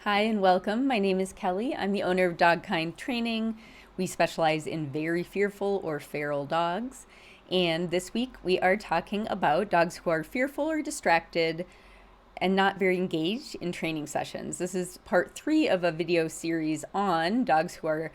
Hi and welcome. My name is Kelly. I'm the owner of Dogkind Training. We specialize in very fearful or feral dogs. And this week we are talking about dogs who are fearful or distracted and not very engaged in training sessions. This is part 3 of a video series on dogs who are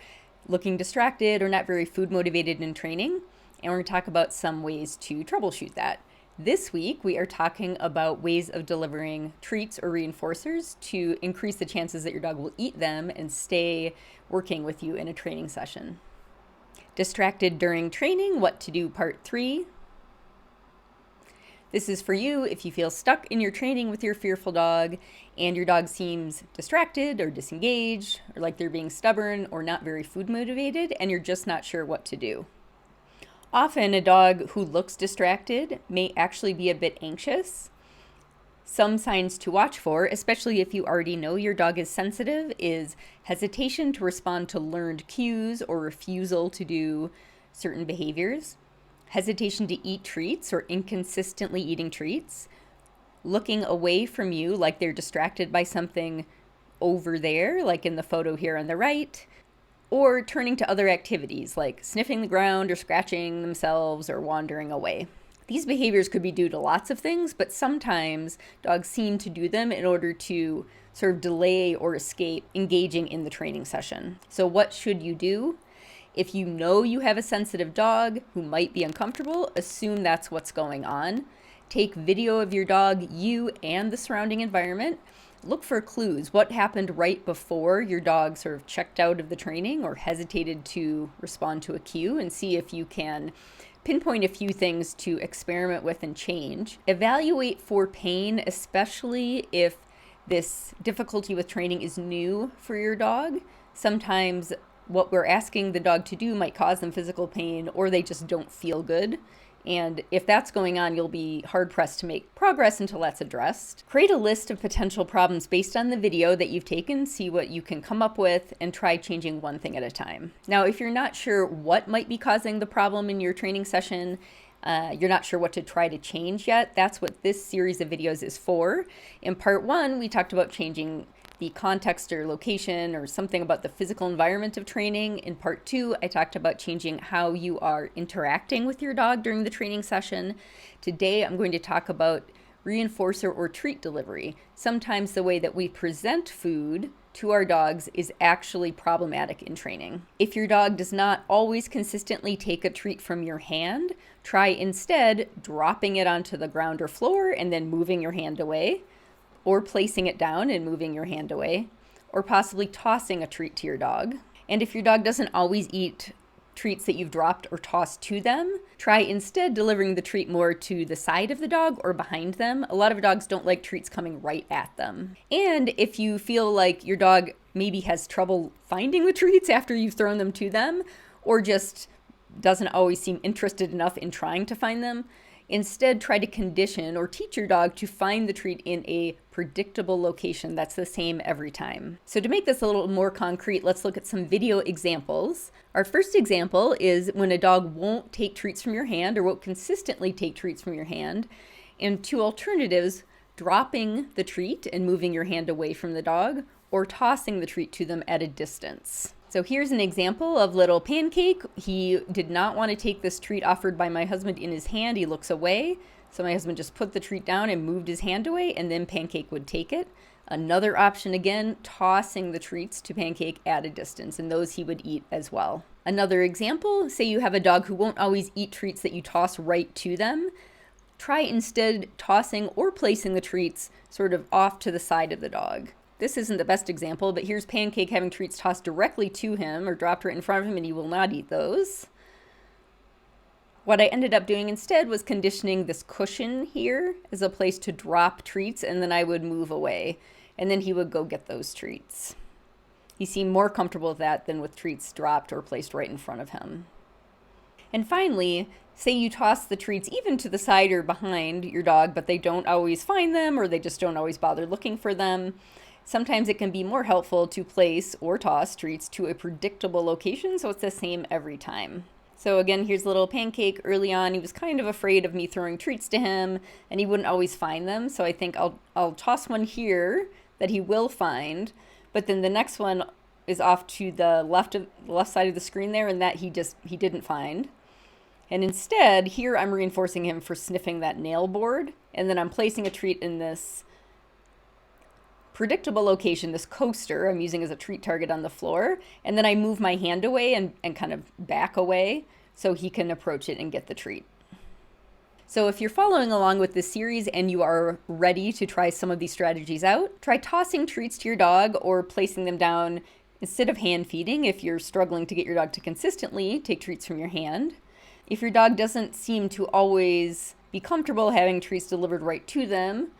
looking distracted or not very food motivated in training. And we're going to talk about some ways to troubleshoot that. This week, we are talking about ways of delivering treats or reinforcers to increase the chances that your dog will eat them and stay working with you in a training session. Distracted during training, what to do, part 3. This is for you if you feel stuck in your training with your fearful dog and your dog seems distracted or disengaged or like they're being stubborn or not very food motivated and you're just not sure what to do. Often a dog who looks distracted may actually be a bit anxious. Some signs to watch for, especially if you already know your dog is sensitive, is hesitation to respond to learned cues or refusal to do certain behaviors, hesitation to eat treats or inconsistently eating treats, looking away from you like they're distracted by something over there, like in the photo here on the right, or turning to other activities like sniffing the ground or scratching themselves or wandering away. These behaviors could be due to lots of things, but sometimes dogs seem to do them in order to sort of delay or escape engaging in the training session. So what should you do? If you know you have a sensitive dog who might be uncomfortable, assume that's what's going on. Take video of your dog, you, and the surrounding environment. Look for clues. What happened right before your dog sort of checked out of the training or hesitated to respond to a cue, and see if you can pinpoint a few things to experiment with and change. Evaluate for pain, especially if this difficulty with training is new for your dog. Sometimes what we're asking the dog to do might cause them physical pain or they just don't feel good. And if that's going on, you'll be hard-pressed to make progress until that's addressed. Create a list of potential problems based on the video that you've taken, see what you can come up with, and try changing one thing at a time. Now, if you're not sure what might be causing the problem in your training session, you're not sure what to try to change yet, that's what this series of videos is for. In part 1, we talked about changing the context or location or something about the physical environment of training. In part 2, I talked about changing how you are interacting with your dog during the training session. Today, I'm going to talk about reinforcer or treat delivery. Sometimes the way that we present food to our dogs is actually problematic in training. If your dog does not always consistently take a treat from your hand, try instead dropping it onto the ground or floor and then moving your hand away, or placing it down and moving your hand away, or possibly tossing a treat to your dog. And if your dog doesn't always eat treats that you've dropped or tossed to them, try instead delivering the treat more to the side of the dog or behind them. A lot of dogs don't like treats coming right at them. And if you feel like your dog maybe has trouble finding the treats after you've thrown them to them, or just doesn't always seem interested enough in trying to find them, instead, try to condition or teach your dog to find the treat in a predictable location that's the same every time. So to make this a little more concrete, let's look at some video examples. Our first example is when a dog won't take treats from your hand or won't consistently take treats from your hand. And two alternatives: dropping the treat and moving your hand away from the dog, or tossing the treat to them at a distance. So here's an example of little Pancake. He did not want to take this treat offered by my husband in his hand. He looks away. So my husband just put the treat down and moved his hand away, and then Pancake would take it. Another option again, tossing the treats to Pancake at a distance, and those he would eat as well. Another example, say you have a dog who won't always eat treats that you toss right to them. Try instead tossing or placing the treats sort of off to the side of the dog. This isn't the best example, but here's Pancake having treats tossed directly to him or dropped right in front of him, and he will not eat those. What I ended up doing instead was conditioning this cushion here as a place to drop treats, and then I would move away, and then he would go get those treats. He seemed more comfortable with that than with treats dropped or placed right in front of him. And finally, say you toss the treats even to the side or behind your dog, but they don't always find them or they just don't always bother looking for them. Sometimes it can be more helpful to place or toss treats to a predictable location so it's the same every time. So again, here's little Pancake. Early on, he was kind of afraid of me throwing treats to him, and he wouldn't always find them. So I think I'll toss one here that he will find, But then the next one is off to the left side of the screen there, and that he didn't find. And instead, here I'm reinforcing him for sniffing that nail board, and then I'm placing a treat in this predictable location, this coaster I'm using as a treat target on the floor, and then I move my hand away and kind of back away so he can approach it and get the treat. So if you're following along with this series and you are ready to try some of these strategies out, try tossing treats to your dog or placing them down instead of hand feeding if you're struggling to get your dog to consistently take treats from your hand. If your dog doesn't seem to always be comfortable having treats delivered right to them,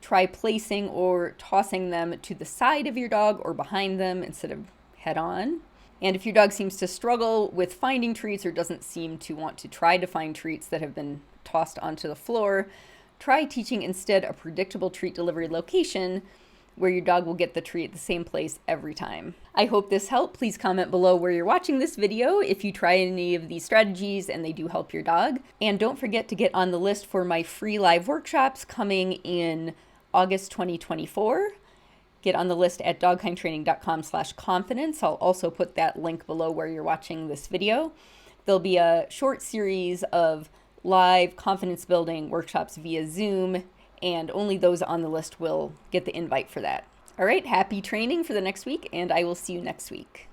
try placing or tossing them to the side of your dog or behind them instead of head on. And if your dog seems to struggle with finding treats or doesn't seem to want to try to find treats that have been tossed onto the floor, try teaching instead a predictable treat delivery location where your dog will get the treat at the same place every time. I hope this helped. Please comment below where you're watching this video if you try any of these strategies and they do help your dog. And don't forget to get on the list for my free live workshops coming in August 2024. Get on the list at dogkindtraining.com/confidence. I'll also put that link below where you're watching this video. There'll be a short series of live confidence building workshops via Zoom, and only those on the list will get the invite for that. All right, happy training for the next week, and I will see you next week.